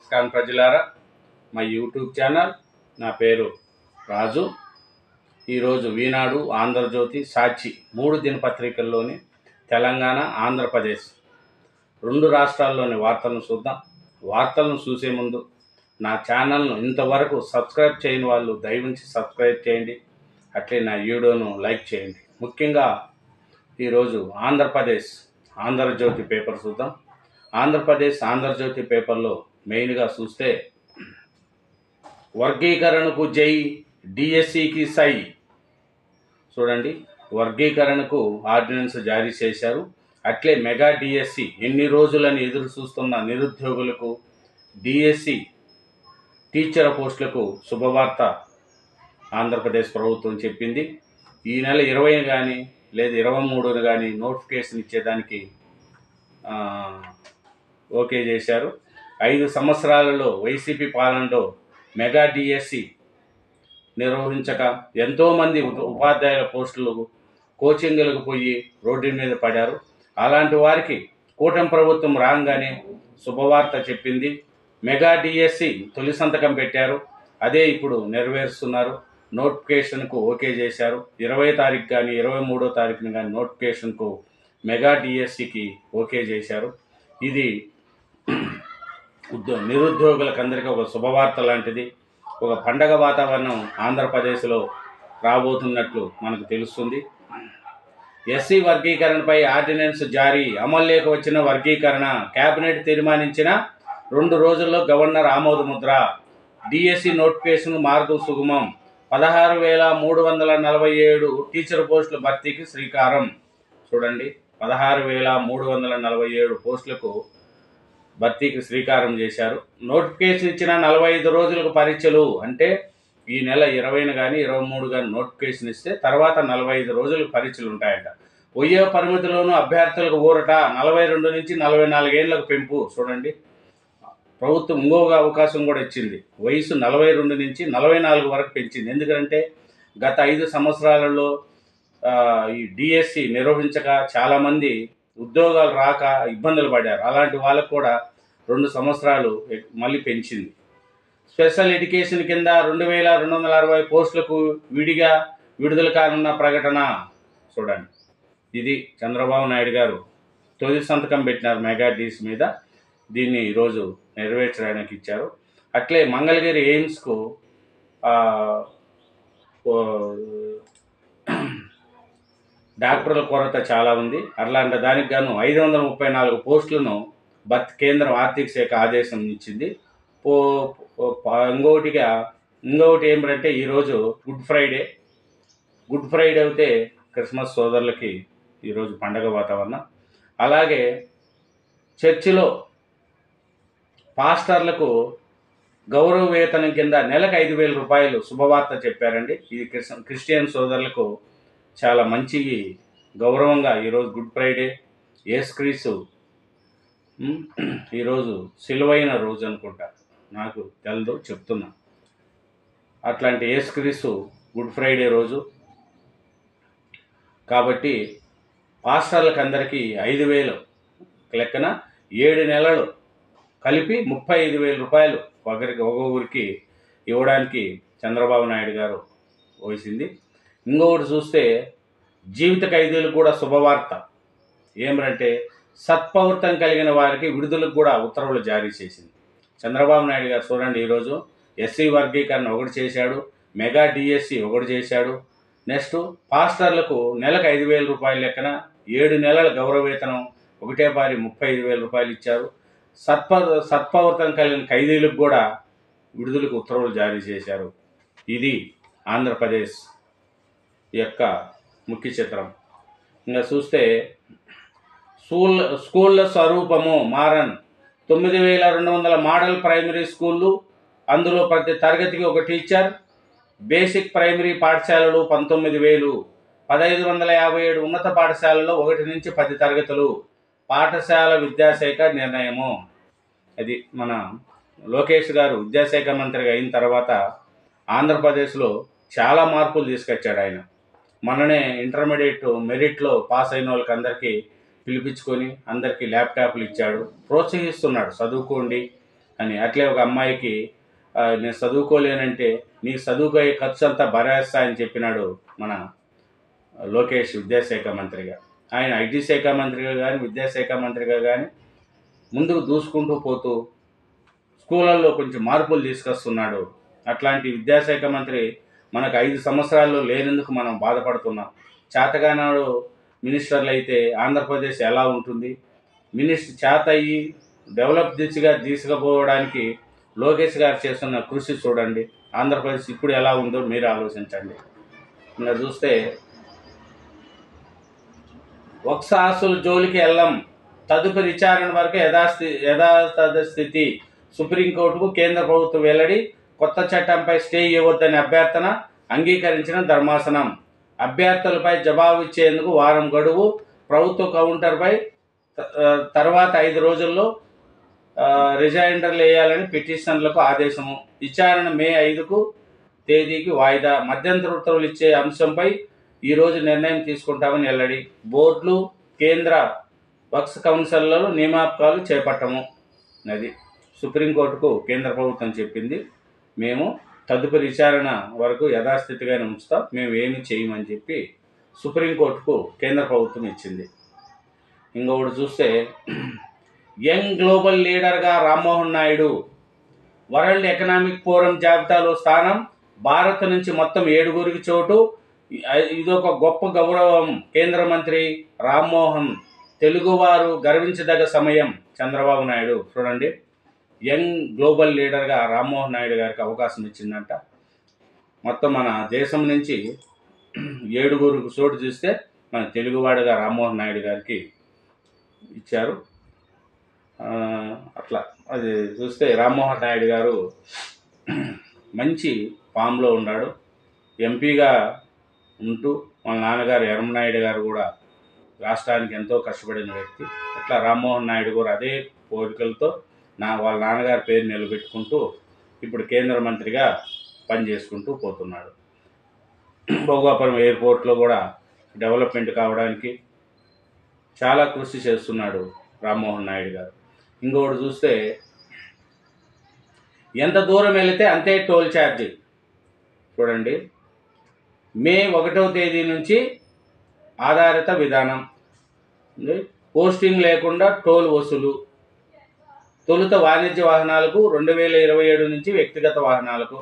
నమస్కారం ప్రజలారా, మా యూట్యూబ్ ఛానల్. నా పేరు రాజు. ఈరోజు ఈనాడు, ఆంధ్రజ్యోతి, సాక్షి 3 దినపత్రికల్లోని తెలంగాణ, ఆంధ్రప్రదేశ్ 2 రాష్ట్రాల్లోని వార్తలను చూద్దాం. వార్తలను చూసే ముందు నా ఛానల్ను ఇంతవరకు సబ్స్క్రైబ్ చేయని వాళ్ళు దయవుంచి సబ్స్క్రైబ్ చేయండి. అట్లే నా వీడియోను లైక్ చేయండి. ముఖ్యంగా ఈరోజు ఆంధ్రజ్యోతి పేపర్ చూద్దాం. ఆంధ్రజ్యోతి పేపర్లో మెయిన్గా చూస్తే వర్గీకరణకు జై, డిఎస్సికి సై. చూడండి, వర్గీకరణకు ఆర్డినెన్స్ జారీ చేశారు. అట్లే మెగా డిఎస్సి, ఎన్ని రోజులని ఎదురు చూస్తున్న నిరుద్యోగులకు డిఎస్సి టీచర్ పోస్టులకు శుభవార్త ఆంధ్రప్రదేశ్ ప్రభుత్వం చెప్పింది. ఈ నెల 20 కానీ లేదా 23 కానీ నోటిఫికేషన్ ఇచ్చేదానికి ఓకే చేశారు. 5 సంవత్సరాలలో వైసీపీ పాలనలో మెగా డిఎస్సి నిర్వహించక ఎంతోమంది ఉపాధ్యాయుల పోస్టులు కోచింగ్లకు పోయి రోడ్డు మీద పడారు. అలాంటి వారికి కూటమి ప్రభుత్వం రాగానే శుభవార్త చెప్పింది. మెగా డిఎస్సి తొలి సంతకం పెట్టారు. అదే ఇప్పుడు నెరవేరుస్తున్నారు. నోటిఫికేషన్కు ఓకే చేశారు. 20వ తారీఖు కానీ 23వ తారీఖున కానీ నోటిఫికేషన్కు మెగా డిఎస్సికి ఓకే చేశారు. ఇది నిరుద్యోగులకు అందరికీ ఒక శుభవార్త లాంటిది. ఒక పండగ వాతావరణం ఆంధ్రప్రదేశ్లో రాబోతున్నట్లు మనకు తెలుస్తుంది. ఎస్సీ వర్గీకరణపై ఆర్డినెన్స్ జారీ, అమల్లోకి వచ్చిన వర్గీకరణ కేబినెట్ తీర్మానించిన 2 రోజుల్లో గవర్నర్ ఆమోద ముద్ర. డిఎస్సి నోటిఫికేషన్ మార్గం సుగమం. 16,347 టీచర్ పోస్టుల భర్తీకి శ్రీకారం. చూడండి, 16,347 పోస్టులకు భర్తీకి శ్రీకారం చేశారు. నోటిఫికేషన్ ఇచ్చిన 45 రోజులకు పరీక్షలు. అంటే ఈ నెల 20న కానీ 23 కానీ నోటిఫికేషన్ ఇస్తే తర్వాత 45 రోజులకు పరీక్షలు ఉంటాయంట. వయో పరిమితిలోనూ అభ్యర్థులకు ఊరట. 42 నుంచి 44 ఏళ్లకు పెంపు. చూడండి, ప్రభుత్వం ఇంకొక అవకాశం కూడా ఇచ్చింది. వయసు 42 నుంచి 44 వరకు పెంచింది. ఎందుకంటే గత 5 సంవత్సరాలలో ఈ డిఎస్సి నిర్వహించక చాలామంది ఉద్యోగాలు రాక ఇబ్బందులు పడ్డారు. అలాంటి వాళ్ళకు కూడా 2 సంవత్సరాలు మళ్ళీ పెంచింది. స్పెషల్ ఎడ్యుకేషన్ కింద 2,260 పోస్టులకు విడిగా విడుదల కానున్న ప్రకటన. చూడండి, ఇది చంద్రబాబు నాయుడు గారు తొలి సంతకం పెట్టినారు మెగా డిఎస్సి మీద. దీన్ని ఈరోజు నెరవేర్చడానికి ఇచ్చారు. అట్లే మంగళగిరి ఎయిమ్స్కు డాక్టర్ల కొరత చాలా ఉంది. అట్లాంటి దానికి గాను 534 పోస్టులను కేంద్రం ఆర్థిక శాఖ ఆదేశం ఇచ్చింది. ఇంకొకటి ఏమిటంటే ఈరోజు గుడ్ ఫ్రైడే అయితే క్రిస్మస్ సోదరులకి ఈరోజు పండగ వాతావరణం. అలాగే చర్చిలో పాస్టర్లకు గౌరవ వేతనం కింద నెలకు 5,000 రూపాయలు శుభవార్త చెప్పారండి. ఇది క్రిస్టియన్ సోదరులకు చాలా మంచి గౌరవంగా ఈరోజు గుడ్ ఫ్రైడే, యేసుక్రీస్తు ఈరోజు సిలువైన రోజు అనుకుంటా, నాకు తెలదు, చెప్తున్నా. అట్లాంటి యేసుక్రీస్తు గుడ్ ఫ్రైడే రోజు కాబట్టి పాస్టర్లకు అందరికీ 5,000 లెక్కన 7 నెలలు కలిపి 35,000 రూపాయలు ఒక్కొక్కరికి ఇవ్వడానికి చంద్రబాబు నాయుడు గారు వేసింది. ఇంకొకటి చూస్తే జీవిత ఖైదీలకు కూడా శుభవార్త. ఏమిటంటే సత్పౌరత్వం కలిగిన వారికి విడుదలకు కూడా ఉత్తర్వులు జారీ చేసింది చంద్రబాబు నాయుడు గారు. చూడండి, ఈరోజు ఎస్సీ వర్గీకరణ ఒకటి చేశాడు, మెగా డిఎస్సి ఒకటి చేశాడు. నెక్స్ట్ పాస్టర్లకు నెలకు 5,000 రూపాయల లెక్కన 7 నెలల గౌరవ వేతనం ఒకటే పారి 35,000 రూపాయలు ఇచ్చారు. సత్పౌరత్వం కలిగిన ఖైదీలకు కూడా విడుదలకు ఉత్తర్వులు జారీ చేశారు. ఇది ఆంధ్రప్రదేశ్ యొక్క ముఖ్య చిత్రం. ఇంకా చూస్తే స్కూళ్ళ స్వరూపము మారన్. 9,200 మోడల్ ప్రైమరీ స్కూళ్ళు, అందులో ప్రతి తరగతికి ఒక టీచర్. బేసిక్ ప్రైమరీ పాఠశాలలు 19,000. 1,557 ఉన్నత పాఠశాలలో 1 నుంచి 10 తరగతులు. పాఠశాల విద్యాశాఖ నిర్ణయము. అది మన లోకేష్ గారు విద్యాశాఖ మంత్రిగా అయిన తర్వాత ఆంధ్రప్రదేశ్లో చాలా మార్పులు తీసుకొచ్చాడు ఆయన. మననే ఇంటర్మీడియట్ మెరిట్లో పాస్ అయిన వాళ్ళకి అందరికీ పిలిపించుకొని అందరికీ ల్యాప్టాప్లు ఇచ్చాడు, ప్రోత్సహిస్తున్నాడు. చదువుకోండి, అని. అట్లే ఒక అమ్మాయికి నేను చదువుకోలేనంటే నీకు చదువుకోయే ఖర్చు అంతా భరేస్తా అని చెప్పినాడు మన లోకేష్ విద్యాశాఖ మంత్రిగా. ఆయన ఐటీ శాఖ మంత్రిగా కానీ విద్యాశాఖ మంత్రిగా కానీ ముందుకు దూసుకుంటూ పోతూ స్కూళ్ళల్లో కొంచెం మార్పులు తీసుకొస్తున్నాడు. అట్లాంటి విద్యాశాఖ మంత్రి మనకు 5 సంవత్సరాల్లో లేనందుకు మనం బాధపడుతున్నాం. చేతగానాడు మినిస్టర్లు అయితే ఆంధ్రప్రదేశ్ ఎలా ఉంటుంది? మినిస్టర్ చేత అయ్యి డెవలప్ దిశగా తీసుకుపోవడానికి లోకేష్ గారు చేస్తున్న కృషి చూడండి. ఆంధ్రప్రదేశ్ ఇప్పుడు ఎలా ఉందో మీరు ఆలోచించండి. ఇంకా చూస్తే వక్స్ ఆస్తుల జోలికి వెళ్ళం, తదుపరి విచారణ వరకు యథాతథ స్థితి. సుప్రీంకోర్టుకు కేంద్ర ప్రభుత్వం వెల్లడి. కొత్త చట్టంపై స్టే ఇవ్వొద్దని అభ్యర్థన అంగీకరించిన ధర్మాసనం. అభ్యర్థులపై జవాబు ఇచ్చేందుకు వారం గడువు. ప్రభుత్వ కౌంటర్పై తర్వాత 5 రోజుల్లో రిజైండర్లు వేయాలని పిటిషనర్లకు ఆదేశము. విచారణ మే 5 తేదీకి వాయిదా. మధ్యంతర ఉత్తర్వులు ఇచ్చే అంశంపై ఈరోజు నిర్ణయం తీసుకుంటామని వెల్లడి. బోర్డులు కేంద్ర వక్స్ కౌన్సిల్లో నియామకాలు చేపట్టము. అది సుప్రీంకోర్టుకు కేంద్ర ప్రభుత్వం చెప్పింది. మేము తదుపరి విచారణ వరకు యథాస్థితిగానే ఉంచుతాం, మేము ఏమి చేయమని చెప్పి సుప్రీంకోర్టుకు కేంద్ర ప్రభుత్వం ఇచ్చింది. ఇంకొకటి చూస్తే యంగ్ గ్లోబల్ లీడర్గా Rammohan Naidu. World economic forum జాబితాలో స్థానం. భారత్ నుంచి మొత్తం 7గురికి చోటు. ఇదొక గొప్ప గౌరవం. కేంద్ర మంత్రి రామ్మోహన్. తెలుగువారు గర్వించదగ్గ సమయం. చంద్రబాబు నాయుడు చూడండి, యంగ్ గ్లోబల్ లీడర్గా రామ్మోహన్ నాయుడు గారికి అవకాశం ఇచ్చిందంట. మొత్తం మన దేశం నుంచి 7గురికి చోటు చూస్తే మన తెలుగువాడుగా రామ్మోహన్ నాయుడు గారికి ఇచ్చారు. అట్లా అది చూస్తే రామ్మోహన్ నాయుడు గారు మంచి ఫామ్లో ఉన్నాడు. ఎంపీగా ఉంటూ వాళ్ళ నాన్నగారు ఎర్రమనాయుడు గారు కూడా రాష్ట్రానికి ఎంతో కష్టపడిన వ్యక్తి. అట్లా రామ్మోహన్ నాయుడు కూడా అదే కోరికలతో వాళ్ళ నాన్నగారి పేరు నిలబెట్టుకుంటూ ఇప్పుడు కేంద్ర మంత్రిగా పనిచేసుకుంటూ పోతున్నాడు. భోగాపురం ఎయిర్పోర్ట్లో కూడా డెవలప్మెంట్ కావడానికి చాలా కృషి చేస్తున్నాడు రామ్మోహన్ నాయుడు గారు. ఇంకొకటి చూస్తే ఎంత దూరం వెళితే అంతే టోల్ ఛార్జీ. చూడండి, మే 1వ తేదీ నుంచి ఆధారిత విధానం. పోస్టింగ్ లేకుండా టోల్ వసూలు. తొలుత వాణిజ్య వాహనాలకు, 2027 నుంచి వ్యక్తిగత వాహనాలకు.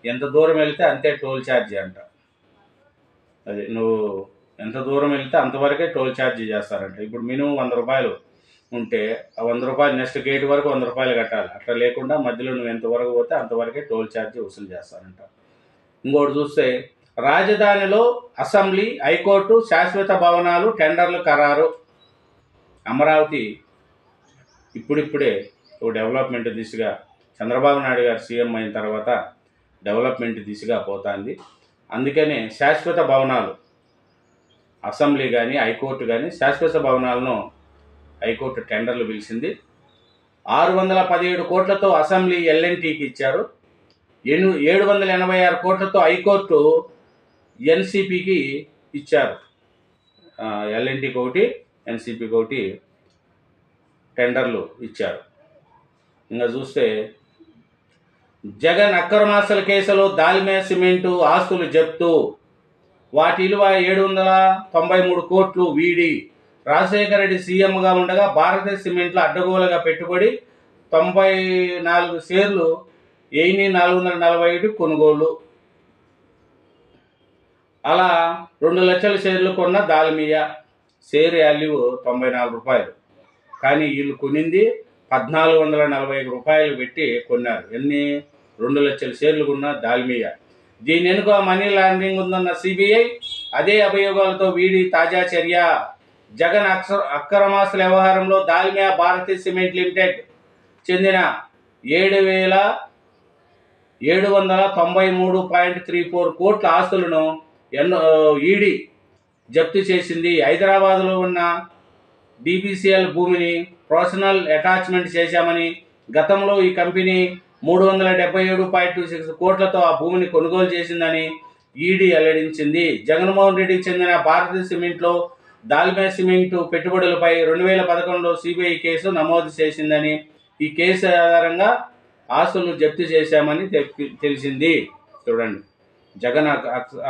ఎంత దూరం వెళితే అంతే టోల్ ఛార్జీ అంట. అది నువ్వు ఎంత దూరం వెళితే అంతవరకే టోల్ ఛార్జీ చేస్తారంట. ఇప్పుడు మినిమం 100 రూపాయలు ఉంటే ఆ 100 రూపాయలు నెక్స్ట్ గేట్ వరకు 100 రూపాయలు కట్టాలి. అట్లా లేకుండా మధ్యలో నువ్వు ఎంతవరకు పోతే అంతవరకే టోల్ ఛార్జీ వసూలు చేస్తారంట. ఇంకోటి చూస్తే రాజధానిలో అసెంబ్లీ, హైకోర్టు, శాశ్వత భవనాలు టెండర్లు ఖరారు. అమరావతి ఇప్పుడిప్పుడే ఓ డెవలప్మెంట్ దిశగా చంద్రబాబు నాయుడు గారు సీఎం అయిన తర్వాత డెవలప్మెంట్ దిశగా పోతుంది. అందుకనే శాశ్వత భవనాలు, అసెంబ్లీ కానీ హైకోర్టు కానీ శాశ్వత భవనాలను హైకోర్టు టెండర్లు పిలిచింది. 617 కోట్లతో అసెంబ్లీ ఎల్ఎన్టీకి ఇచ్చారు. 786 కోట్లతో హైకోర్టు ఎన్సీపీకి ఇచ్చారు. ఎల్ఎన్టీకి ఒకటి, ఎన్సీపీకి ఒకటి టెండర్లు ఇచ్చారు. ఇంకా చూస్తే జగన్ అక్రమాస్తుల కేసులో దాల్మియా సిమెంటు ఆస్తులు జప్తు. వాటి విలువ 793 కోట్లు వీడి. రాజశేఖర రెడ్డి సీఎంగా ఉండగా భారతీయ సిమెంట్లో అడ్డగోలుగా పెట్టుబడి 94 షేర్లు 1441 కొనుగోలు. అలా 2 లక్షల షేర్లు కొన్న దాల్మియా షేర్ వాల్యూ 94 రూపాయలు. కానీ వీళ్ళు కొనింది 1441 రూపాయలు పెట్టి కొన్నారు. ఎన్ని? 2 లక్షల షేర్లు కొన్న దాల్మియా. దీని వెనుక మనీ లాండరింగ్ ఉందన్న సిబిఐ. అదే అభియోగాలతో వీడి తాజా చర్య. జగన్ అక్రమాస్తుల వ్యవహారంలో దాల్మియా భారతీయ సిమెంట్ లిమిటెడ్ చెందిన 7,793.34 కోట్ల ఆస్తులను ఈడీ జప్తు చేసింది. హైదరాబాద్లో ఉన్న డిబిసిఎల్ భూమిని ప్రొఫెషనల్ అటాచ్మెంట్ చేశామని, గతంలో ఈ కంపెనీ 377.26 కోట్లతో ఆ భూమిని కొనుగోలు చేసిందని ఈడీ వెల్లడించింది. జగన్మోహన్ రెడ్డికి చెందిన భారతీయ సిమెంట్లో దాల్మియా సిమెంటు పెట్టుబడులపై 2011లో సిబిఐ కేసు నమోదు చేసిందని ఈ కేసు ఆధారంగా ఆస్తులు జప్తు చేశామని తెలిసింది. చూడండి, జగన్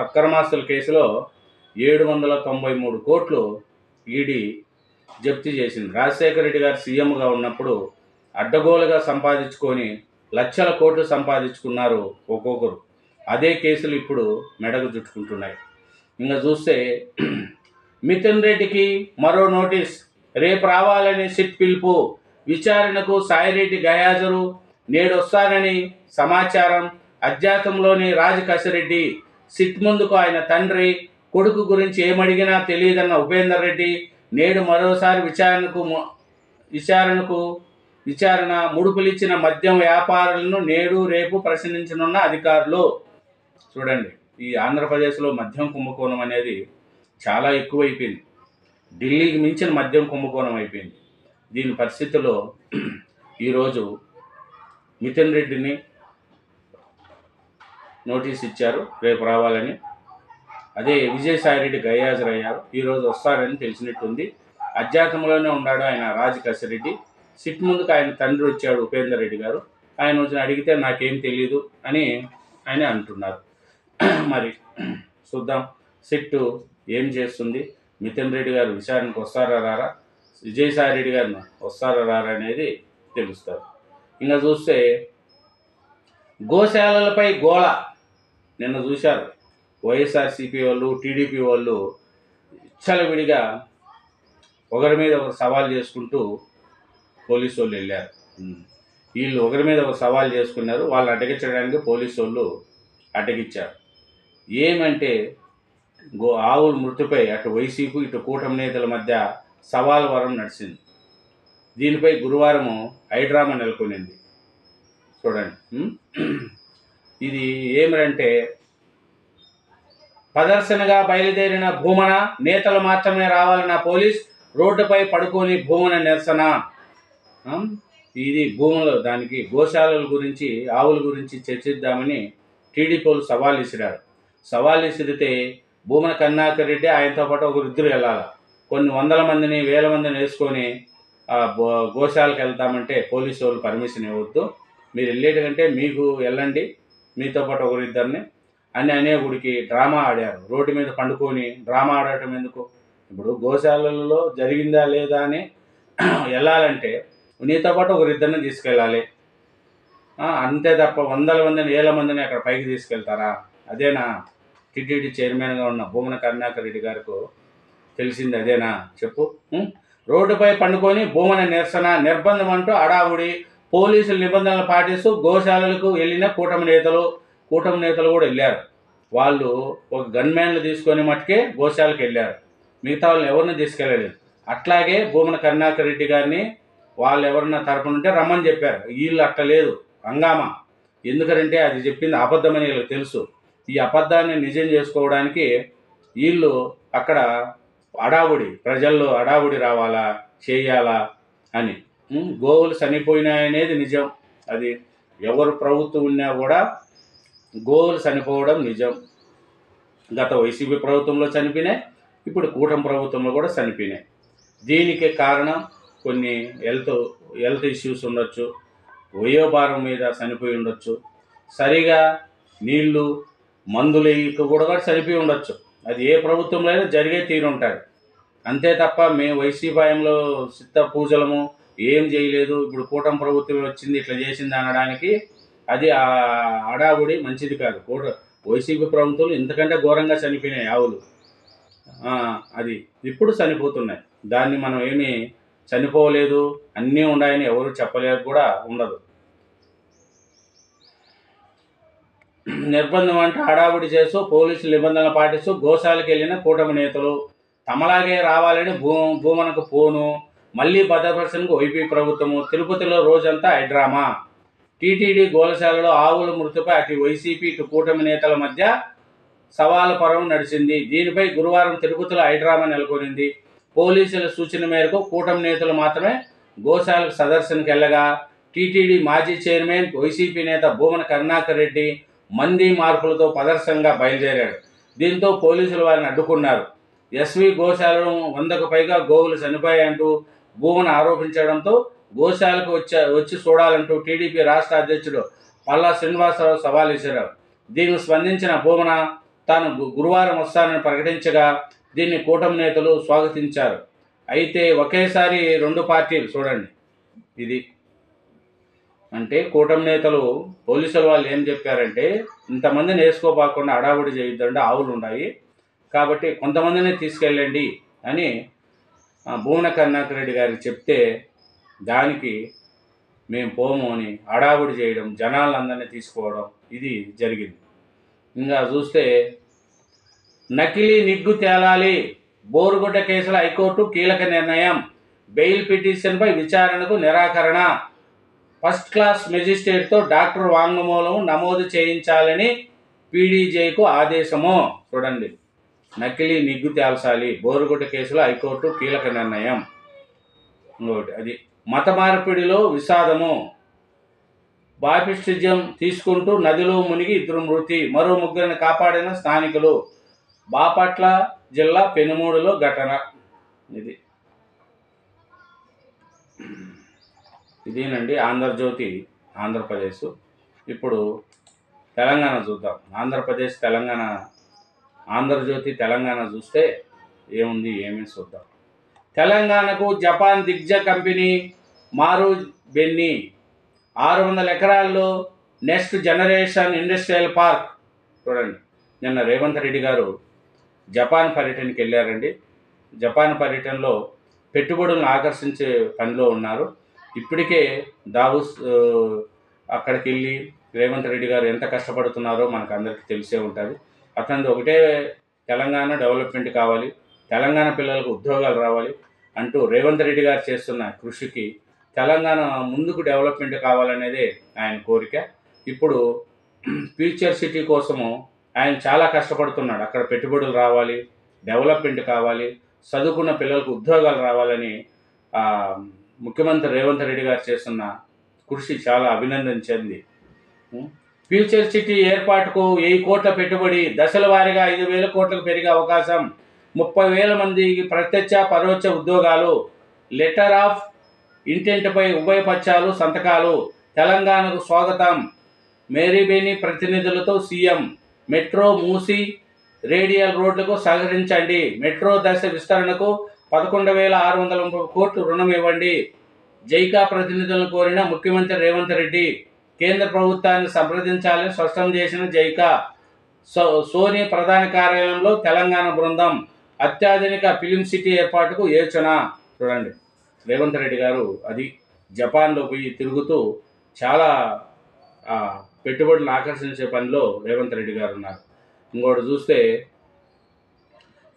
అక్రమాస్తుల కేసులో 793 కోట్లు ఈడీ జప్తు చేసింది. రాజశేఖర రెడ్డి గారు సీఎంగా ఉన్నప్పుడు అడ్డగోలుగా సంపాదించుకొని లక్షల కోట్లు సంపాదించుకున్నారు ఒక్కొక్కరు. అదే కేసులు ఇప్పుడు మెడకు చుట్టుకుంటున్నాయి. ఇంకా చూస్తే మిథున్ రెడ్డికి మరో నోటీస్, రేపు రావాలని సిట్ పిలుపు, విచారణకు సాయిరెడ్డి గయాజరు, నేడు వస్తారని సమాచారం. అజ్ఞాతంలోని రాజకసిరెడ్డి సిట్ ముందుకు ఆయన తండ్రి కొడుకు గురించి ఏమడిగినా తెలియదన్న ఉపేందర్ రెడ్డి నేడు మరోసారి విచారణ ముడుపులిచ్చిన మద్యం వ్యాపారులను నేడు రేపు ప్రశ్నించనున్న అధికారులు. చూడండి, ఈ ఆంధ్రప్రదేశ్లో మద్యం కుంభకోణం అనేది చాలా ఎక్కువైపోయింది. ఢిల్లీకి మించిన మద్యం కుంభకోణం అయిపోయింది. దీని పరిస్థితుల్లో ఈరోజు మిథున్ రెడ్డిని నోటీస్ ఇచ్చారు రేపు రావాలని. అదే విజయసాయిరెడ్డి గైహాజరయ్యారు, ఈరోజు వస్తారని తెలిసినట్టుంది. అజ్ఞాతంలోనే ఉన్నాడు ఆయన రాజకసిరెడ్డి. సిట్ ముందుకు ఆయన తండ్రి వచ్చాడు ఉపేందర్ రెడ్డి గారు. ఆయన వచ్చి అడిగితే నాకేం తెలియదు అని ఆయన అంటున్నారు. మరి చూద్దాం సిట్ ఏం చేస్తుంది, మిథున్ రెడ్డి గారు విచారణకు వస్తారా రారా, విజయసాయిరెడ్డి గారిని వస్తారా రారా అనేది తెలుస్తారు. ఇంకా చూస్తే గోశాలలపై గోళ నిన్న చూశారు. వైఎస్ఆర్సీపీ వాళ్ళు, టీడీపీ వాళ్ళు విచ్చలవిడిగా ఒకరి మీద ఒకరు సవాల్ చేసుకుంటూ పోలీసు వాళ్ళు వెళ్ళారు. వీళ్ళు ఒకరి మీద ఒక సవాల్ చేసుకున్నారు. వాళ్ళు అడ్డగించడానికి పోలీసు వాళ్ళు అడ్డగించారు. ఏమంటే ఆవుల మృతిపై అటు వైసీపీ ఇటు కూటమి నేతల మధ్య సవాల్ వరం నడిచింది. దీనిపై గురువారం హైడ్రామా నెలకొనింది. చూడండి, ఇది ఏమిటంటే ప్రదర్శనగా బయలుదేరిన భూమన నేతలు మాత్రమే రావాలన్న పోలీస్, రోడ్డుపై పడుకొని భూమన నిరసన. ఇది భూములు దానికి గోశాలల గురించి ఆవుల గురించి చర్చిద్దామని టీడీపీ వాళ్ళు సవాల్ విసిరారు. సవాల్ విసిరితే భూమన కరుణాకర్ రెడ్డి ఆయనతో పాటు ఒక ఇద్దరు వెళ్ళాలి. కొన్ని వందల మందిని వేల మందిని వేసుకొని గోశాలకు వెళ్తామంటే పోలీసు వాళ్ళు పర్మిషన్ ఇవ్వద్దు, మీరు వెళ్ళేటంటే మీకు వెళ్ళండి మీతో పాటు ఒకరిద్దరిని అని అనేగుడికి డ్రామా ఆడారు. రోడ్డు మీద పండుకొని డ్రామా ఆడటం ఎందుకు? ఇప్పుడు గోశాలలో జరిగిందా లేదా అని వెళ్ళాలంటే నీతో పాటు ఒకరిద్దరిని తీసుకెళ్ళాలి, అంతే తప్ప వందల మందిని వేల మందిని అక్కడ పైకి తీసుకెళ్తారా? అదేనా టీటీడీ చైర్మన్గా ఉన్న భూమన కరుణాకర్ రెడ్డి గారికి తెలిసింది? అదేనా చెప్పు? రోడ్డుపై పండుకొని భూమన నిరసన నిర్బంధం అంటూ అడావుడి, పోలీసుల నిబంధనలు పాటిస్తూ గోశాలలకు వెళ్ళిన కూటమి నేతలు కూడా వెళ్ళారు. వాళ్ళు ఒక గన్మ్యాన్లు తీసుకొని మట్టుకే గోశాలకు వెళ్ళారు, మిగతా వాళ్ళని ఎవరిని తీసుకెళ్ళలేదు. అట్లాగే భూమన కరుణాకర్ రెడ్డి గారిని వాళ్ళు ఎవరన్నా తరపున ఉంటే రమ్మని చెప్పారు. వీళ్ళు అట్లా లేదు, హంగామా. ఎందుకంటే అది చెప్పింది అబద్ధమని వీళ్ళకి తెలుసు. ఈ అబద్ధాన్ని నిజం చేసుకోవడానికి వీళ్ళు అక్కడ అడావుడి, ప్రజల్లో అడావుడి రావాలా చేయాలా అని. గోవులు చనిపోయినాయనేది నిజం, అది ఎవరు ప్రభుత్వం ఉన్నా కూడా గోవులు చనిపోవడం నిజం. గత వైసీపీ ప్రభుత్వంలో చనిపోయినాయి, ఇప్పుడు కూటమి ప్రభుత్వంలో కూడా చనిపోయినాయి. దీనికి కారణం కొన్ని హెల్త్ ఇష్యూస్ ఉండొచ్చు, వయోభారం మీద చనిపోయి ఉండొచ్చు, సరిగా నీళ్లు మందులు కూడా చనిపోయి ఉండొచ్చు. అది ఏ ప్రభుత్వంలో అయినా జరిగే తీరుంటుంది. అంతే తప్ప మేము వైసీపీ హయాంలో సిద్ధ పూజలము ఏం చేయలేదు, ఇప్పుడు కూటమి ప్రభుత్వం వచ్చింది ఇట్లా చేసింది అనడానికి అది అడావుడి మంచిది కాదు. వైసీపీ ప్రభుత్వాలు ఇంతకంటే ఘోరంగా చనిపోయినాయి ఆవులు, అది ఇప్పుడు చనిపోతున్నాయి. దాన్ని మనం ఏమీ చనిపోలేదు అన్నీ ఉన్నాయని ఎవరు చెప్పలేక కూడా ఉండదు. నిర్బంధం అంటే హడావుడి చేస్తూ పోలీసుల నిబంధనలు పాటిస్తూ గోశాలకు వెళ్ళిన కూటమి నేతలు తమలాగే రావాలని భూమనకు పోను, మళ్ళీ భద్రపరచడానికి వైపీ ప్రభుత్వము. తిరుపతిలో రోజంతా హైడ్రామా. టీటీడీ గోశాలలో ఆవుల మృతిపై అటు వైసీపీ ఇటు కూటమి నేతల మధ్య సవాలు పర్వం నడిచింది. దీనిపై గురువారం తిరుపతిలో హైడ్రామా నెలకొనింది. పోలీసుల సూచన మేరకు కూటమి నేతలు మాత్రమే గోశాలకు సందర్శనకు వెళ్ళగా టీటీడీ మాజీ చైర్మన్ వైసీపీ నేత భూమన కరుణాకర్ రెడ్డి మంది మార్పులతో ప్రదర్శనగా బయలుదేరాడు. దీంతో పోలీసులు వారిని అడ్డుకున్నారు. ఎస్వి గోశాలలో 100కు పైగా గోవులు చనిపోయాయంటూ భూమన ఆరోపించడంతో గోశాలకు వచ్చి చూడాలంటూ టీడీపీ రాష్ట్ర అధ్యక్షుడు పల్లా శ్రీనివాసరావు సవాల్ విసిరారు. దీనికి స్పందించిన భూమన తాను గురువారం వస్తానని ప్రకటించగా దీన్ని కూటమి నేతలు స్వాగతించారు. అయితే ఒకేసారి రెండు పార్టీలు చూడండి, ఇది అంటే కూటమి నేతలు పోలీసుల వాళ్ళు ఏం చెప్పారంటే, ఇంతమందిని వేసుకోపోకుండా హడావుడి చేయొద్దండి, ఆవులు ఉన్నాయి కాబట్టి కొంతమందిని తీసుకెళ్ళండి అని భూమన కరుణాకర్ రెడ్డి గారికి చెప్తే, దానికి మేము పోము అని హడావుడి చేయడం, జనాలందరినీ తీసుకోవడం ఇది జరిగింది. ఇంకా చూస్తే నకిలీ నిగ్గు తేలాలి, బోరుగుడ్డ కేసుల హైకోర్టు కీలక నిర్ణయం, బెయిల్ పిటిషన్పై విచారణకు నిరాకరణ, ఫస్ట్ క్లాస్ మెజిస్ట్రేట్తో డాక్టర్ వాంగ్మూలం నమోదు చేయించాలని పీడీజేకు ఆదేశము. చూడండి, నకిలీ నిగ్గు తేల్చాలి, బోరుగుడ్డ కేసులో హైకోర్టు కీలక నిర్ణయం. ఇంకోటి అది మత మార్పిడిలో విషాదము, బాప్టిజం తీసుకుంటూ నదిలో మునిగి 2 మృతి, మరో 3 కాపాడిన స్థానికులు. బాపట్ల జిల్లా పెనుమూడులో ఘటన. ఇదేనండి ఆంధ్రజ్యోతి ఆంధ్రప్రదేశ్. ఇప్పుడు తెలంగాణ చూద్దాం. ఆంధ్రప్రదేశ్ తెలంగాణ, ఆంధ్రజ్యోతి తెలంగాణ చూస్తే ఏముంది ఏమీ చూద్దాం. తెలంగాణకు జపాన్ దిగ్గజ కంపెనీ మారుబెన్ని 600 ఎకరాల్లో నెక్స్ట్ జనరేషన్ ఇండస్ట్రియల్ పార్క్. చూడండి, నిన్న రేవంత్ రెడ్డి గారు జపాన్ పర్యటనకి వెళ్ళారండి. జపాన్ పర్యటనలో పెట్టుబడులను ఆకర్షించే పనిలో ఉన్నారు. ఇప్పటికే దావోస్ అక్కడికి వెళ్ళి రేవంత్ రెడ్డి గారు ఎంత కష్టపడుతున్నారో మనకు అందరికీ తెలిసే ఉంటుంది. అతనిది ఒకటే, తెలంగాణ డెవలప్మెంట్ కావాలి, తెలంగాణ పిల్లలకు ఉద్యోగాలు రావాలి అంటూ రేవంత్ రెడ్డి గారు చేస్తున్న కృషికి తెలంగాణ ముందుకు డెవలప్మెంట్ కావాలనేదే ఆయన కోరిక. ఇప్పుడు ఫ్యూచర్ సిటీ కోసము ఆయన చాలా కష్టపడుతున్నాడు. అక్కడ పెట్టుబడులు రావాలి, డెవలప్మెంట్ కావాలి, చదువుకున్న పిల్లలకు ఉద్యోగాలు రావాలని ముఖ్యమంత్రి రేవంత్ రెడ్డి గారు చేస్తున్న కృషి చాలా అభినందించింది. ఫ్యూచర్ సిటీ ఏర్పాటుకు 1000 కోట్ల పెట్టుబడి, దశల వారీగా 5,000 కోట్లకు పెరిగే అవకాశం, 30,000 మందికి ప్రత్యక్ష పరోక్ష ఉద్యోగాలు, లెటర్ ఆఫ్ ఇంటెంట్పై ఉభయపక్షాలు సంతకాలు, తెలంగాణకు స్వాగతం, మేరీబేని ప్రతినిధులతో సీఎం, మెట్రో మూసి రేడియల్ రోడ్లకు సహకరించండి, మెట్రో దశ విస్తరణకు 11,630 కోట్లు రుణం ఇవ్వండి, జైకా ప్రతినిధులను కోరిన ముఖ్యమంత్రి రేవంత్ రెడ్డి, కేంద్ర ప్రభుత్వాన్ని సంప్రదించాలని స్పష్టం చేసిన జైకా, సోనీ ప్రధాన కార్యాలయంలో తెలంగాణ బృందం, అత్యాధునిక ఫిలిం సిటీ ఏర్పాటుకు యోచన. చూడండి, రేవంత్ రెడ్డి గారు అది జపాన్లో పోయి తిరుగుతూ చాలా పెట్టుబడులను ఆకర్షించే పనిలో రేవంత్ రెడ్డి గారు ఉన్నారు. ఇంకోటి చూస్తే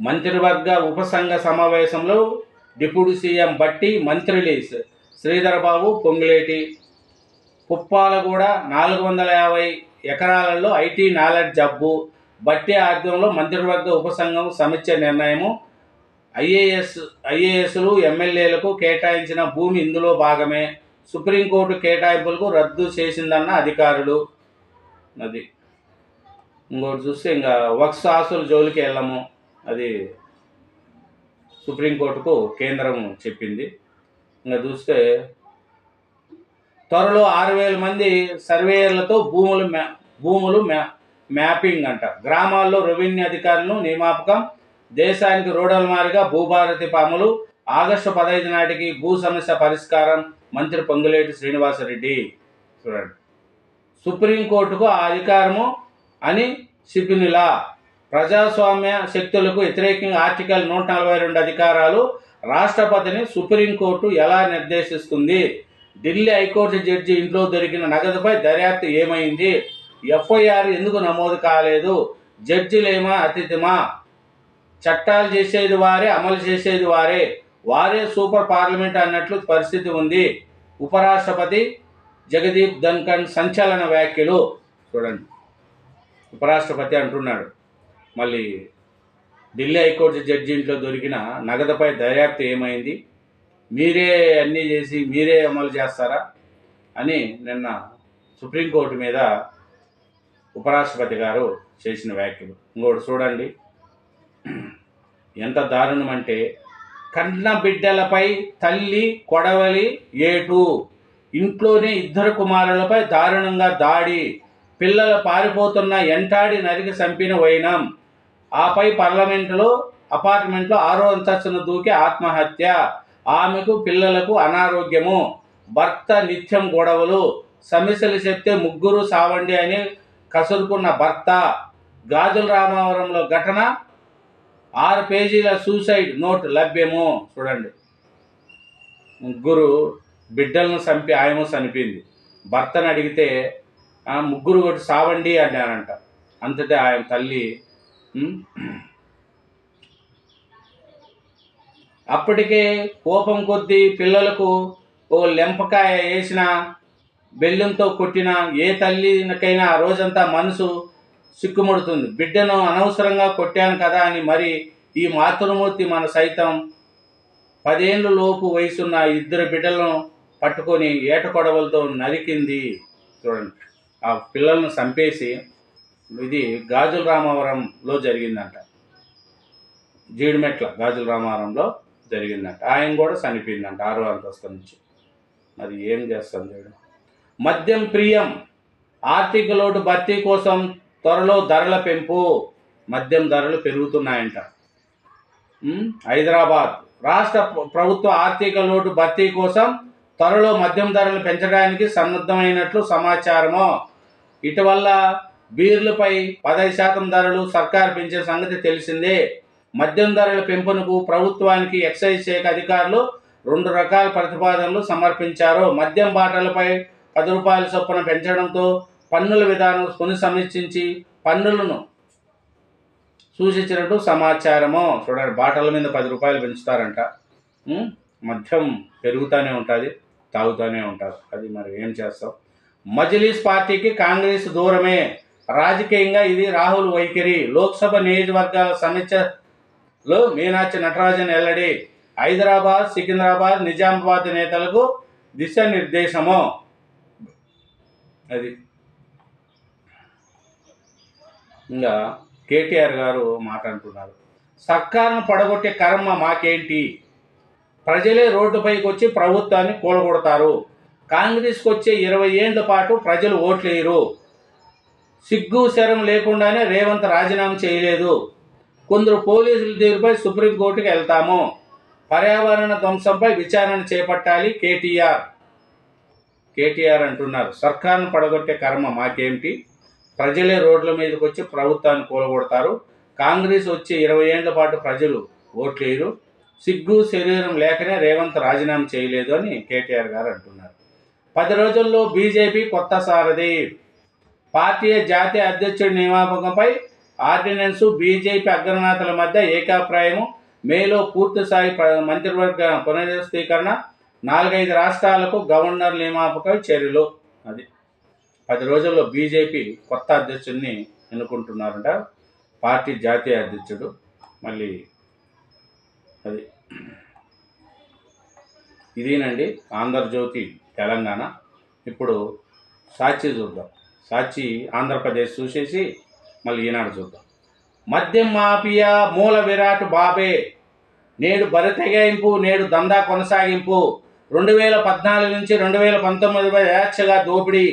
మంత్రివర్గ ఉపసంఘ సమావేశంలో డిప్యూటీ సీఎం బట్టి, మంత్రులు శ్రీధర్ బాబు, పొంగులేటి, పుప్పాలగూడ 450 ఎకరాలలో ఐటీ నాలెడ్జ్ జబ్బు, బట్టి ఆధ్వర్యంలో మంత్రివర్గ ఉపసంఘం సమీక్ష నిర్ణయము, ఐఏఎస్లు ఎమ్మెల్యేలకు కేటాయించిన భూమి ఇందులో భాగమే, సుప్రీంకోర్టు కేటాయింపులకు రద్దు చేసిందన్న అధికారులు. అది ఇంకోటి చూస్తే ఇంకా వక్స్ ఆస్తుల జోలికి వెళ్ళము, అది సుప్రీంకోర్టుకు కేంద్రం చెప్పింది. ఇంకా చూస్తే త్వరలో 6,000 మంది సర్వేయర్లతో భూములు మ్యాపింగ్ అంట, గ్రామాల్లో రెవెన్యూ అధికారులను నియామకం, దేశానికి రోడ్ల మారిగా భూభారతి అమలు, ఆగస్టు 15 నాటికి భూ సమస్య పరిష్కారం, మంత్రి పొంగులేటి శ్రీనివాసరెడ్డి. చూడండి, సుప్రీంకోర్టుకు ఆ అధికారము అని సిపినిలా, ప్రజాస్వామ్య శక్తులకు వ్యతిరేకంగా ఆర్టికల్ 142 అధికారాలు రాష్ట్రపతిని సుప్రీంకోర్టు ఎలా నిర్దేశిస్తుంది, ఢిల్లీ హైకోర్టు జడ్జి ఇంట్లో దొరికిన నగదుపై దర్యాప్తు ఏమైంది, ఎఫ్ఐఆర్ ఎందుకు నమోదు కాలేదు, జడ్జిలేమా అతిథిమా, చట్టాలు చేసేది వారే, అమలు చేసేది వారే, వారే సూపర్ పార్లమెంట్ అన్నట్లు పరిస్థితి ఉంది, ఉపరాష్ట్రపతి జగదీప్ ధన్ఖడ్ సంచలన వ్యాఖ్యలు. చూడండి, ఉపరాష్ట్రపతి అంటున్నాడు, మళ్ళీ ఢిల్లీ హైకోర్టు జడ్జి ఇంట్లో దొరికిన నగదుపై దర్యాప్తు ఏమైంది, మీరే అన్నీ చేసి మీరే అమలు చేస్తారా అని నిన్న సుప్రీంకోర్టు మీద ఉపరాష్ట్రపతి గారు చేసిన వ్యాఖ్యలు. ఇంకోటి చూడండి, ఎంత దారుణం అంటే, కన్న బిడ్డలపై తల్లి కొడవలి ఏటు, ఇంట్లోనే 2 కుమారులపై దారుణంగా దాడి, పిల్లలు పారిపోతున్న ఎంటాడి నరికి చంపిన వైనం, ఆపై అపార్ట్మెంట్లో 6వ అంతస్తును దూకి ఆత్మహత్య, ఆమెకు పిల్లలకు అనారోగ్యము, భర్త నిత్యం గొడవలు, సమస్యలు చెప్తే ముగ్గురు సావండి అని కసురుకున్న భర్త, గాజుల రామవరంలో ఘటన, 6 పేజీల సూసైడ్ నోట్ లభ్యము. చూడండి, ముగ్గురు బిడ్డలను చంపి ఆయమ చనిపోయింది. భర్తను అడిగితే ముగ్గురు కొట్టి సావండి అన్నారంట. అంతటే ఆయన తల్లి అప్పటికే కోపం కొద్దీ పిల్లలకు ఓ లెంపకాయ వేసిన, బెల్లంతో కొట్టిన ఏ తల్లికైనా ఆ రోజంతా మనసు సిక్కుముడుతుంది. బిడ్డను అనవసరంగా కొట్టాను కదా అని మరి ఈ మాతృమూర్తి మన సైతం 10 ఏళ్ళ లోపు వయసున్న 2 బిడ్డలను పట్టుకొని ఏటకొడవలతో నరికింది. చూడండి, ఆ పిల్లలను చంపేసి, ఇది గాజుల రామవరంలో జరిగిందంట, జీడిమెట్ల గాజుల రామవరంలో జరిగిందంట. ఆయన కూడా చనిపోయిందంట 6వ అంతస్తు నుంచి. మరి ఏం చేస్తాం చూడు. మద్యం ప్రియం, ఆర్థిక లోటు భర్తీ కోసం త్వరలో ధరల పెంపు, మద్యం ధరలు పెరుగుతున్నాయంట. హైదరాబాద్ రాష్ట్ర ప్రభుత్వ ఆర్థిక లోటు భర్తీ కోసం త్వరలో మద్యం ధరలు పెంచడానికి సన్నద్ధమైనట్లు సమాచారము. ఇటీవల బీర్లపై 15% ధరలు సర్కారు పెంచిన సంగతి తెలిసిందే. మద్యం ధరల పెంపునకు ప్రభుత్వానికి ఎక్సైజ్ శాఖ అధికారులు 2 రకాల ప్రతిపాదనలు సమర్పించారు. మద్యం బాటలపై 10 రూపాయల చొప్పున పెంచడంతో పన్నుల విధానం పునఃసమీక్షించి పన్నులను సూచించినట్టు సమాచారము. చూడండి, బాటల మీద 10 రూపాయలు పెంచుతారంట. మద్యం పెరుగుతూనే ఉంటుంది, తాగుతూనే ఉంటారు. అది మరి ఏం చేస్తాం. మజ్లిస్ పార్టీకి కాంగ్రెస్ దూరమే, రాజకీయంగా ఇది రాహుల్ వైఖరి. లోక్సభ నియోజకవర్గాల సమీక్షలో మీనాక్షి నటరాజన్ వెల్లడి. హైదరాబాద్, సికింద్రాబాద్, నిజామాబాద్ నేతలకు దిశానిర్దేశము. అది ఇంకా కేటీఆర్ గారు మాట్లాడుతున్నారు. సర్కారును పడగొట్టే కర్మ మాకేంటి, ప్రజలే రోడ్డుపైకి వచ్చి ప్రభుత్వాన్ని కూలగొడతారు. కాంగ్రెస్కి వచ్చే 20 ఏళ్ల పాటు ప్రజలు ఓట్లేయరు. సిగ్గు శరం లేకుండానే రేవంత్ రాజీనామా చేయలేదు. కొందరు పోలీసుల తీరుపై సుప్రీంకోర్టుకు వెళ్తాము. పర్యావరణ ధ్వంసంపై విచారణ చేపట్టాలి కేటీఆర్ అంటున్నారు. సర్కారును పడగొట్టే కర్మ మాకేమిటి, ప్రజలే రోడ్ల మీదకి వచ్చి ప్రభుత్వాన్ని కూలగొడతారు. కాంగ్రెస్ వచ్చి 20 ఏళ్ల పాటు ప్రజలు ఓట్లేయరు. సిగ్గు శరీరం లేకనే రేవంత్ రాజీనామా చేయలేదు అని కేటీఆర్ గారు అంటున్నారు. 10 రోజుల్లో బీజేపీ కొత్త సారథి. పార్టీ జాతీయ అధ్యక్షుడి నియామకంపై ఆర్డినెన్స్, బీజేపీ అగ్రనేతల మధ్య ఏకాభిప్రాయం. మేలో పూర్తిస్థాయి మంత్రివర్గ పునర్వ్యవస్థీకరణ. 4-5 రాష్ట్రాలకు గవర్నర్ నియామకం చర్యలు. అది 10 రోజుల్లో బీజేపీ కొత్త అధ్యక్షుడిని ఎన్నుకుంటున్నారంట, పార్టీ జాతీయ అధ్యక్షుడు. మళ్ళీ అది ఇదేనండి ఆంధ్రజ్యోతి తెలంగాణ. ఇప్పుడు సాక్షి చూద్దాం. సాక్షి ఆంధ్రప్రదేశ్ చూసేసి మళ్ళీ ఈనాడు చూద్దాం. మద్యం మాఫియా మూల విరాట్ బాబే, నేడు బరి తెగాయింపు, నేడు దందా కొనసాగింపు. 2014 నుంచి 2019 యథేచ్ఛగా దోపిడీ,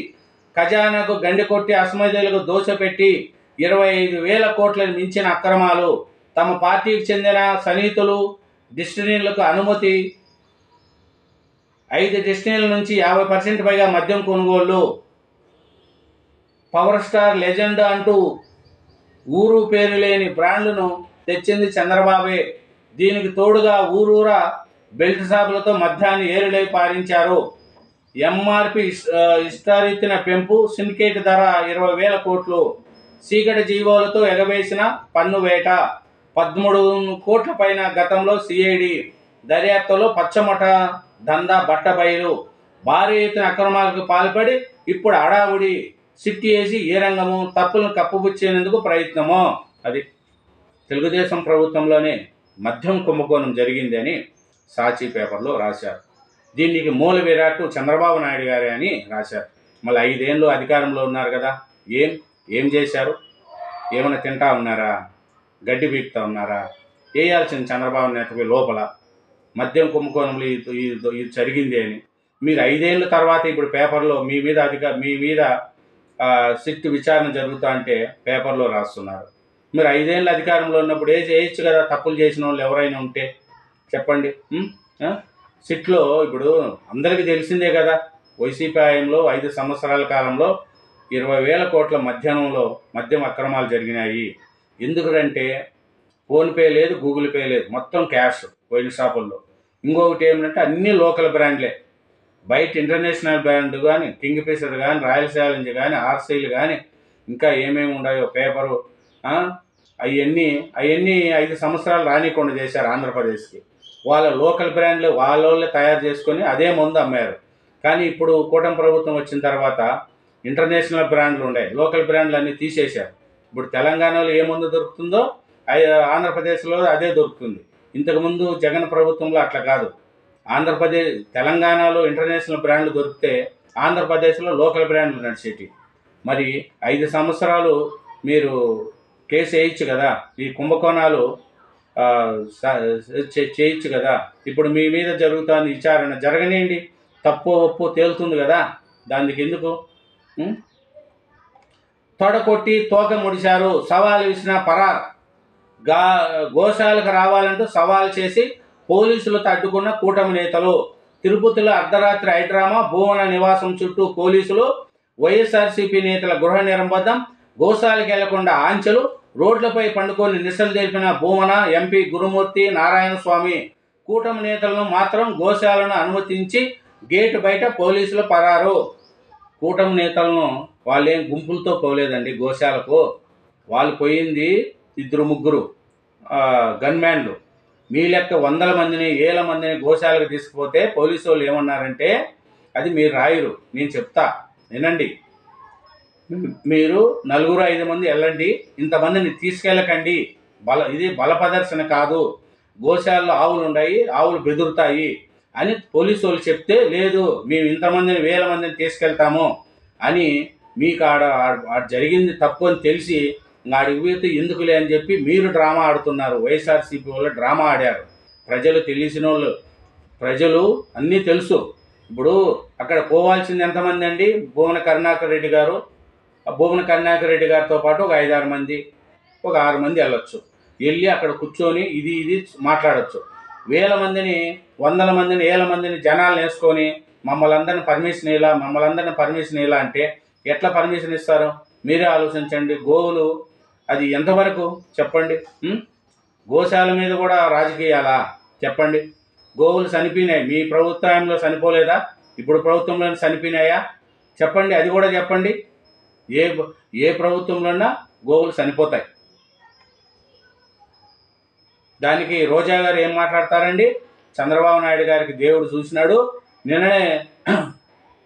ఖజానాకు గండి కొట్టి అసమర్థులకు దోషపెట్టి 25,000 కోట్లను మించిన అక్రమాలు. తమ పార్టీకి చెందిన సన్నిహితులు డిస్టిలరీలకు అనుమతి, 5 డిస్టిలరీల నుంచి 50% పైగా మద్యం కొనుగోళ్లు. పవర్ స్టార్ లెజెండ్ అంటూ ఊరు పేరు లేని బ్రాండ్లను తెచ్చింది చంద్రబాబే. దీనికి తోడుగా ఊరూరా బెల్ట్ షాపులతో మద్యాన్ని ఏరులై పారించారు. ఎంఆర్పి ఇష్టారీతిన పెంపు, సిండికేట్ ధర 20,000 కోట్లు. చీకటి జీవోలతో ఎగవేసిన పన్ను వేట, 13 కోట్ల పైన గతంలో సిఐడి దర్యాప్తులో పచ్చమట దందా బట్టబయలు. భారీ ఎత్తున అక్రమాలకు పాల్పడి ఇప్పుడు అడావుడి సిట్టి వేసి ఏ రంగము తప్పులను కప్పుపుచ్చేందుకు ప్రయత్నము. అది తెలుగుదేశం ప్రభుత్వంలోనే మద్యం కుంభకోణం జరిగింది అని సాక్షి పేపర్లో రాశారు. దీనికి మూల విరాట్ చంద్రబాబు నాయుడు గారే అని రాశారు. మళ్ళీ 5 ఏళ్ళు అధికారంలో ఉన్నారు కదా, ఏం చేశారు? ఏమైనా తింటా ఉన్నారా? గడ్డి బీక్తా ఉన్నారా? వేయాల్సిన చంద్రబాబు నాయుడు లోపల మద్యం కుంభకోణంలో ఇది జరిగింది అని. మీరు 5 ఏళ్ళ తర్వాత ఇప్పుడు పేపర్లో మీ మీద సిట్ విచారణ జరుగుతా అంటే పేపర్లో రాస్తున్నారు. మీరు 5 ఏళ్ళ అధికారంలో ఉన్నప్పుడు చేయొచ్చు కదా, తప్పులు చేసిన వాళ్ళు ఎవరైనా ఉంటే చెప్పండి. సిట్లో ఇప్పుడు అందరికీ తెలిసిందే కదా, వైసీపీ హయాంలో 5 సంవత్సరాల కాలంలో 20,000 కోట్ల మద్యం అక్రమాలు జరిగినాయి. ఎందుకంటే ఫోన్పే లేదు, గూగుల్ పే లేదు, మొత్తం క్యాష్ వైన్ షాపుల్లో. ఇంకొకటి ఏమిటంటే అన్నీ లోకల్ బ్రాండ్లే. బయట ఇంటర్నేషనల్ బ్రాండ్ కానీ, కింగ్ ఫిషర్ కానీ, రాయల్ ఛాలెంజ్ కానీ, ఆర్సీలు కానీ, ఇంకా ఏమేమి ఉన్నాయో పేపరు, అవన్నీ 5 సంవత్సరాలు రానికుండా చేశారు ఆంధ్రప్రదేశ్కి. వాళ్ళ లోకల్ బ్రాండ్లు వాళ్ళే తయారు చేసుకొని అదే మందు అమ్మారు. కానీ ఇప్పుడు కూటమి ప్రభుత్వం వచ్చిన తర్వాత ఇంటర్నేషనల్ బ్రాండ్లు ఉన్నాయి, లోకల్ బ్రాండ్లు అన్నీ తీసేశారు. ఇప్పుడు తెలంగాణలో ఏ మందు దొరుకుతుందో ఆంధ్రప్రదేశ్లో అదే దొరుకుతుంది. ఇంతకుముందు జగన్ ప్రభుత్వంలో అట్లా కాదు. తెలంగాణలో ఇంటర్నేషనల్ బ్రాండ్లు దొరికితే ఆంధ్రప్రదేశ్లో లోకల్ బ్రాండ్లు నడిచేటి. మరి 5 సంవత్సరాలు మీరు కేసు వేయచ్చు కదా, ఈ కుంభకోణాలు చేయొచ్చు కదా. ఇప్పుడు మీ మీద జరుగుతుంది విచారణ, జరగనియండి, తప్పు ఒప్పు తేలుతుంది కదా, దానికి ఎందుకు? తొడకొట్టి తోక ముడిశారు, సవాలు విసిన పరార్. గోశాలకు రావాలంటూ సవాల్ చేసి పోలీసులతో అడ్డుకున్న కూటమి నేతలు. తిరుపతిలో అర్ధరాత్రి హైడ్రామా, భువన నివాసం చుట్టూ పోలీసులు. వైఎస్ఆర్సీపీ నేతల గృహ నిర్బంధం, గోశాలకు వెళ్లకుండా ఆంక్షలు. రోడ్లపై పండుకొని నిరసనలు తెలిపిన భువన ఎంపీ గురుమూర్తి నారాయణ స్వామి. కూటమి నేతలను మాత్రం గోశాలను అనుమతించి గేటు బయట పోలీసులు పరారు. కూటమి నేతలను వాళ్ళేం గుంపులతో పోలేదండి గోశాలకు. వాళ్ళు పోయింది 2-3 గన్మ్యాన్లు. మీ లెక్క 100 మందిని 1000 మందిని గోశాలకు తీసుకుపోతే పోలీసు వాళ్ళు ఏమన్నారంటే, అది మీరు రాయరు, నేను చెప్తా వినండి. మీరు 4-5 మంది వెళ్ళండి, ఇంతమందిని తీసుకెళ్ళకండి, ఇది బల ప్రదర్శన కాదు, గోశాలలో ఆవులు ఉన్నాయి, ఆవులు బెదురుతాయి అని పోలీసు వాళ్ళు చెప్తే, లేదు మేము ఇంతమందిని 1000 మందిని తీసుకెళ్తాము అని. మీకు ఆడ జరిగింది తప్పు అని తెలిసి ఆడికి పోతే ఎందుకులే అని చెప్పి మీరు డ్రామా ఆడుతున్నారు. వైఎస్ఆర్సీపీ వాళ్ళు డ్రామా ఆడారు. ప్రజలు తెలిసిన వాళ్ళు, ప్రజలు అన్నీ తెలుసు. ఇప్పుడు అక్కడ పోవాల్సింది ఎంతమంది అండి? భువన కరుణాకర్ రెడ్డి గారు, భువన కరుణాకర్ రెడ్డి గారితో పాటు ఒక 5-6 మంది, ఒక 6 మంది వెళ్ళొచ్చు. వెళ్ళి అక్కడ కూర్చొని ఇది మాట్లాడచ్చు. 1000 మందిని 100 మందిని 1000 మందిని జనాలను వేసుకొని మమ్మల్ని అందరిని పర్మిషన్ ఇలా అంటే ఎట్లా పర్మిషన్ ఇస్తారు? మీరే ఆలోచించండి. గోవులు అది ఎంతవరకు చెప్పండి? గోశాల మీద కూడా రాజకీయాలా చెప్పండి? గోవులు చనిపోయినాయి, మీ ప్రభుత్వంలో చనిపోలేదా? ఇప్పుడు ప్రభుత్వంలో చనిపోయినాయా చెప్పండి, అది కూడా చెప్పండి. ఏ ప్రభుత్వంలోనా గోవులు చనిపోతాయి. దానికి రోజా గారు ఏం మాట్లాడతారండి? చంద్రబాబు నాయుడు గారికి దేవుడు చూసినాడు, నిన్ననే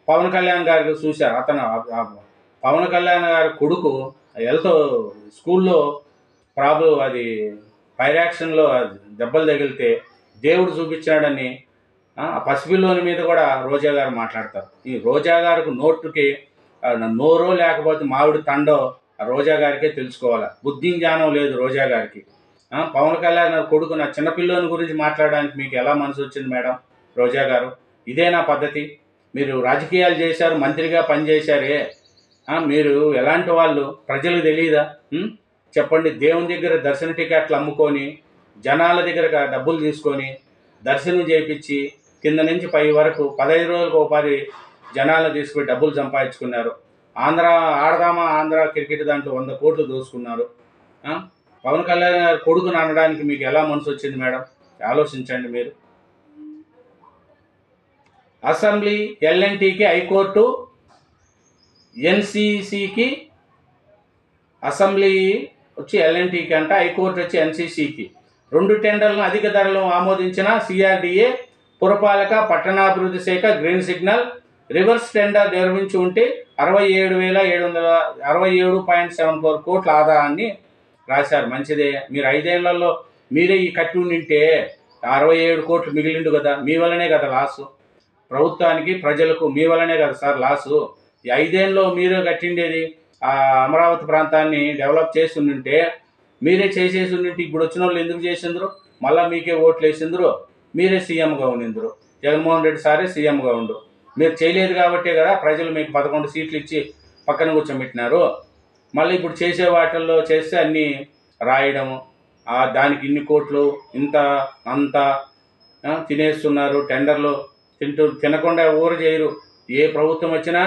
పవన్ కళ్యాణ్ గారికి చూశారు. అతను పవన్ కళ్యాణ్ గారి కొడుకు హెల్త్ స్కూల్లో అది ఫైర్ యాక్షన్లో దెబ్బలు తగిలితే దేవుడు చూపించాడని పసిపిల్లోని మీద కూడా రోజా గారు మాట్లాడతారు. ఈ రోజా గారికి నోరో లేకపోతే మామిడి తండో రోజా గారికే తెలుసుకోవాలి. బుద్ధి జ్ఞానం లేదు రోజా గారికి. పవన్ కళ్యాణ్ కొడుకు నా చిన్నపిల్లోని గురించి మాట్లాడడానికి మీకు ఎలా మనసు వచ్చింది మేడం రోజా గారు? ఇదేనా పద్ధతి? మీరు రాజకీయాలు చేశారు, మంత్రిగా పనిచేశారే, మీరు ఎలాంటి వాళ్ళు ప్రజలకు తెలియదా? చెప్పండి. దేవుని దగ్గర దర్శన టికెట్లు అమ్ముకొని జనాల దగ్గర డబ్బులు తీసుకొని దర్శనం చేయించి కింద నుంచి పై వరకు 15 రోజులకు ఒకసారి జనాలను తీసుకుని డబ్బులు సంపాదించుకున్నారు. ఆంధ్ర క్రికెట్ దాంట్లో 100 కోట్లు దోసుకున్నారు. పవన్ కళ్యాణ్ గారు కొడుకుని అనడానికి మీకు ఎలా మనసు వచ్చింది మేడం? ఆలోచించండి మీరు. అసెంబ్లీ ఎల్ఎన్టీకి హైకోర్టు, ఎన్సీసీకి. అసెంబ్లీ వచ్చి ఎల్ఎన్టీకి అంట, హైకోర్టు వచ్చి ఎన్సీసీకి. 2 టెండర్లను అధిక ధరలను ఆమోదించిన సిఆర్డీఏ, పురపాలక పట్టణాభివృద్ధి శాఖ గ్రీన్ సిగ్నల్. రివర్స్ టెండర్ నిర్వహించి ఉంటే 67,774 కోట్ల ఆదాయాన్ని రాశారు. మంచిదే. మీరు 5 ఏళ్లలో మీరే ఈ కట్టి ఉండింటే 67 కోట్లు మిగిలిండు కదా. మీ వల్లనే కదా లాసు ప్రభుత్వానికి, ప్రజలకు, మీ వల్లనే కదా సార్ లాసు. ఈ 5 ఏళ్ళలో మీరే కట్టిండేది. అమరావతి ప్రాంతాన్ని డెవలప్ చేసి ఉంటే, మీరే చేసేసి ఉంటే ఇప్పుడు వచ్చిన వాళ్ళు ఎందుకు చేసిండ్రు? మళ్ళీ మీకే ఓట్లు వేసిండ్రు. మీరే సీఎంగా ఉండిందరు, జగన్మోహన్ రెడ్డి సారే సీఎంగా ఉండు. మీరు చేయలేదు కాబట్టే కదా ప్రజలు మీకు 11 సీట్లు ఇచ్చి పక్కన కూర్చోబెట్టినారు. మళ్ళీ ఇప్పుడు చేసే వాటిల్లో చేస్తే అన్నీ రాయడము, దానికి ఇన్ని కోట్లు ఇంత అంత తినేస్తున్నారు. టెండర్లు తినకుండా ఊరు చేయరు. ఏ ప్రభుత్వం వచ్చినా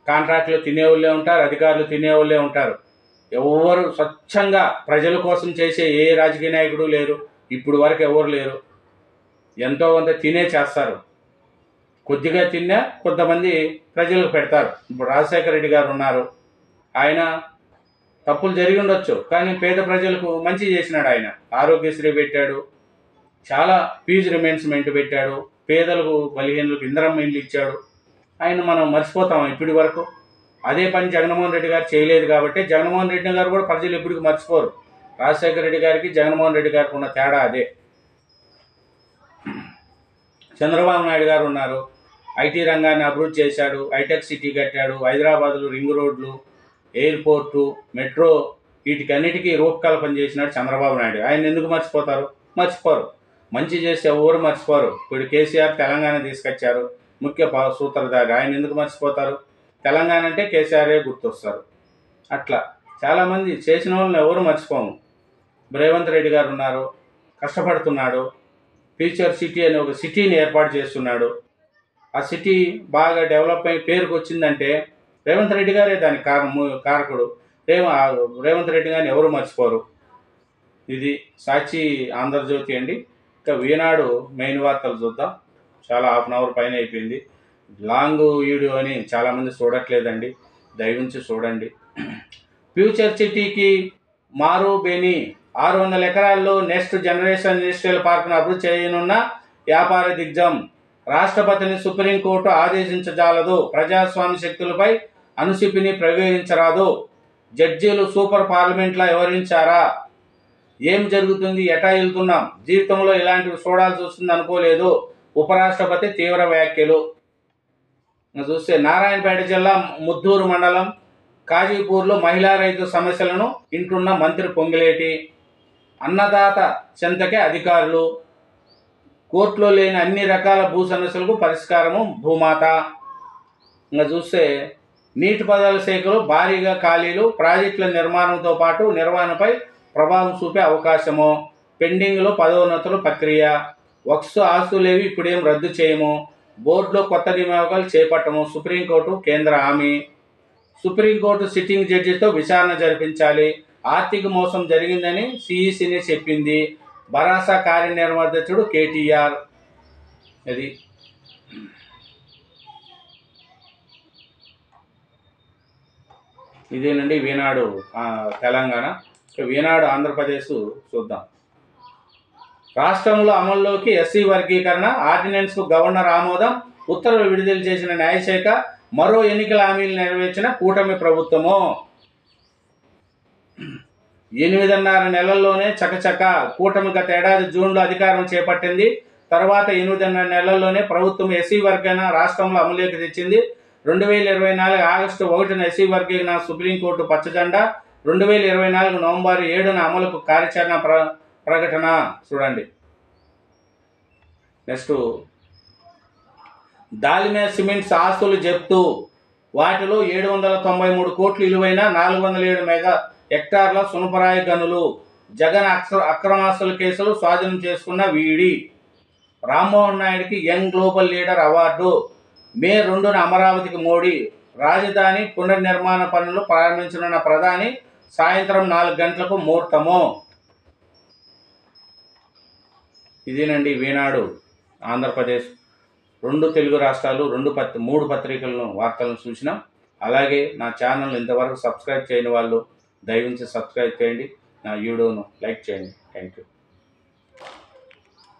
కాంట్రాక్టులు తినేవాళ్ళే ఉంటారు, అధికారులు తినేవాళ్ళే ఉంటారు. ఎవరు స్వచ్ఛంగా ప్రజల కోసం చేసే ఏ రాజకీయ నాయకుడు లేరు, ఇప్పుడు వరకు ఎవరు లేరు. ఎంతో కొంత తినే చేస్తారు. కొద్దిగా తిన్నా కొంతమంది ప్రజలకు పెడతారు. ఇప్పుడు రాజశేఖర రెడ్డి గారు ఉన్నారు, ఆయన తప్పులు జరిగి ఉండొచ్చు, కానీ పేద ప్రజలకు మంచి చేసినాడు. ఆయన ఆరోగ్యశ్రీ పెట్టాడు, చాలా ఫీజు రిమెన్స్మెంట్ పెట్టాడు, పేదలకు బలహీనులకు ఇందిరమ్మ ఇండ్లు ఇచ్చాడు. ఆయన మనం మర్చిపోతాం ఇప్పటి వరకు. అదే పని జగన్మోహన్ రెడ్డి గారు చేయలేదు కాబట్టి జగన్మోహన్ రెడ్డి గారు కూడా ప్రజలు ఎప్పటికీ మర్చిపోరు. రాజశేఖర రెడ్డి గారికి జగన్మోహన్ రెడ్డి గారికి ఉన్న తేడా అదే. చంద్రబాబు నాయుడు గారు ఉన్నారు, ఐటీ రంగాన్ని అభివృద్ధి చేశాడు, హైటెక్ సిటీ కట్టాడు, హైదరాబాద్లో రింగ్ రోడ్లు, ఎయిర్పోర్టు, మెట్రో, వీటికన్నిటికీ రూపకల్పన చేసినాడు చంద్రబాబు నాయుడు. ఆయన ఎందుకు మర్చిపోతారు? మర్చిపోరు. మంచి చేసే ఎవరు మర్చిపోరు. ఇప్పుడు కేసీఆర్ తెలంగాణ తీసుకొచ్చారు, ముఖ్య సూత్రధారి. ఆయన ఎందుకు మర్చిపోతారు? తెలంగాణ అంటే కేసీఆరే గుర్తొస్తారు. అట్లా చాలామంది చేసిన వాళ్ళని ఎవరు మర్చిపోము. రేవంత్ రెడ్డి గారు ఉన్నారు, కష్టపడుతున్నాడు, ఫ్యూచర్ సిటీ అనే ఒక సిటీని ఏర్పాటు చేస్తున్నాడు. ఆ సిటీ బాగా డెవలప్ అయ్యి పేరుకు వచ్చిందంటే రేవంత్ రెడ్డి గారే దానికి కారకుడు. రేవంత్ రెడ్డి గారిని ఎవరు మర్చిపోరు. ఇది సాక్షి ఆంధ్రజ్యోతి అండి. ఇంకా ఈనాడు మెయిన్ వార్తలు చూద్దాం. చాలా హాఫ్ అన్ అవర్ పైన అయిపోయింది. లాంగ్ వీడియో అని చాలామంది చూడట్లేదండి, దయవుంచి చూడండి. ఫ్యూచర్ సిటీకి మారు బేని 600 ఎకరాల్లో నెక్స్ట్ జనరేషన్ ఇండస్ట్రియల్ పార్క్ను అభివృద్ధి చేయనున్న వ్యాపార దిగ్గజం. రాష్ట్రపతిని సుప్రీంకోర్టు ఆదేశించజాలదు, ప్రజాస్వామ్య శక్తులపై అనుసిపిని ప్రయోగించరాదు. జడ్జీలు సూపర్ పార్లమెంట్లా వ్యవహరించారా? ఏం జరుగుతుంది, ఎటా వెళ్తున్నాం, జీవితంలో ఇలాంటివి చూడాల్సి వస్తుంది అనుకోలేదు. ఉపరాష్ట్రపతి తీవ్ర వ్యాఖ్యలు. చూస్తే నారాయణపేట జిల్లా ముద్దూరు మండలం కాజీపూర్లో మహిళా రైతు సమస్యలను వింటున్న మంత్రి పొంగిలేటి. అన్నదాత చెంతకే అధికారులు, కోర్టులో లేని అన్ని రకాల భూ సమస్యలకు పరిష్కారము భూమాత. ఇంకా చూస్తే నీటిపారుదల శాఖలో భారీగా ఖాళీలు, ప్రాజెక్టుల నిర్మాణంతో పాటు నిర్వహణపై ప్రభావం చూపే అవకాశము. పెండింగ్లో పదోన్నతుల ప్రక్రియ. వక్స్ ఆస్తులేవి ఇప్పుడేం రద్దు చేయము. బోర్డులో కొత్త నియామకాలు చేపట్టము. సుప్రీంకోర్టు కేంద్ర హామీ. సుప్రీంకోర్టు సిట్టింగ్ జడ్జితో విచారణ జరిపించాలి. ఆర్థిక మోసం జరిగిందని సిఈసిని చెప్పింది. భరాసా కార్యనిర్వాహకుడు కేటీఆర్. అది ఇదేనండి ఈనాడు తెలంగాణ. ఈనాడు ఆంధ్రప్రదేశ్ చూద్దాం. రాష్ట్రంలో అమల్లోకి ఎస్సీ వర్గీకరణ ఆర్డినెన్స్కు గవర్నర్ ఆమోదం. ఉత్తర్వులు విడుదల చేసిన న్యాయశాఖ. మరో ఎన్నికల హామీలు నెరవేర్చిన కూటమి ప్రభుత్వము. 8.5 నెలల్లోనే చకచక కూటమి గత ఏడాది జూన్లో అధికారం చేపట్టింది. తర్వాత 8.5 నెలల్లోనే ప్రభుత్వం ఎస్సీ వర్గీకరణ రాష్ట్రంలో అమలులోకి తెచ్చింది. 2024 ఆగస్టు 1న ఎస్సీ వర్గీకరణ సుప్రీంకోర్టు పచ్చజెండా. 2024 నవంబర్ 7న అమలుకు కార్యాచరణ ప్రకటన. చూడండి. నెక్స్ట్ దాల్మియా సిమెంట్స్ ఆస్తులు జప్తు. వాటిలో 793 కోట్లు విలువైన 407 మెగా హెక్టార్ల సునపరాయి గనులు. జగన్ అక్రమాస్తుల కేసులు స్వాధీనం చేసుకున్న వీడి. రామ్మోహన్ నాయుడికి యంగ్ గ్లోబల్ లీడర్ అవార్డు. మే 2న అమరావతికి మోడీ. రాజధాని పునర్నిర్మాణ పనులు ప్రారంభించనున్న ప్రధాని. సాయంత్రం 4 గంటలకు ముహూర్తము. ఇదేనండి ఈనాడు ఆంధ్రప్రదేశ్. 2 తెలుగు రాష్ట్రాలు 3 పత్రికలను వార్తలను చూసినాం. అలాగే నా ఛానల్ ఇంతవరకు సబ్స్క్రైబ్ చేయని వాళ్ళు దయవుంచి సబ్స్క్రైబ్ చేయండి, నా వీడియోను లైక్ చేయండి. Thank you.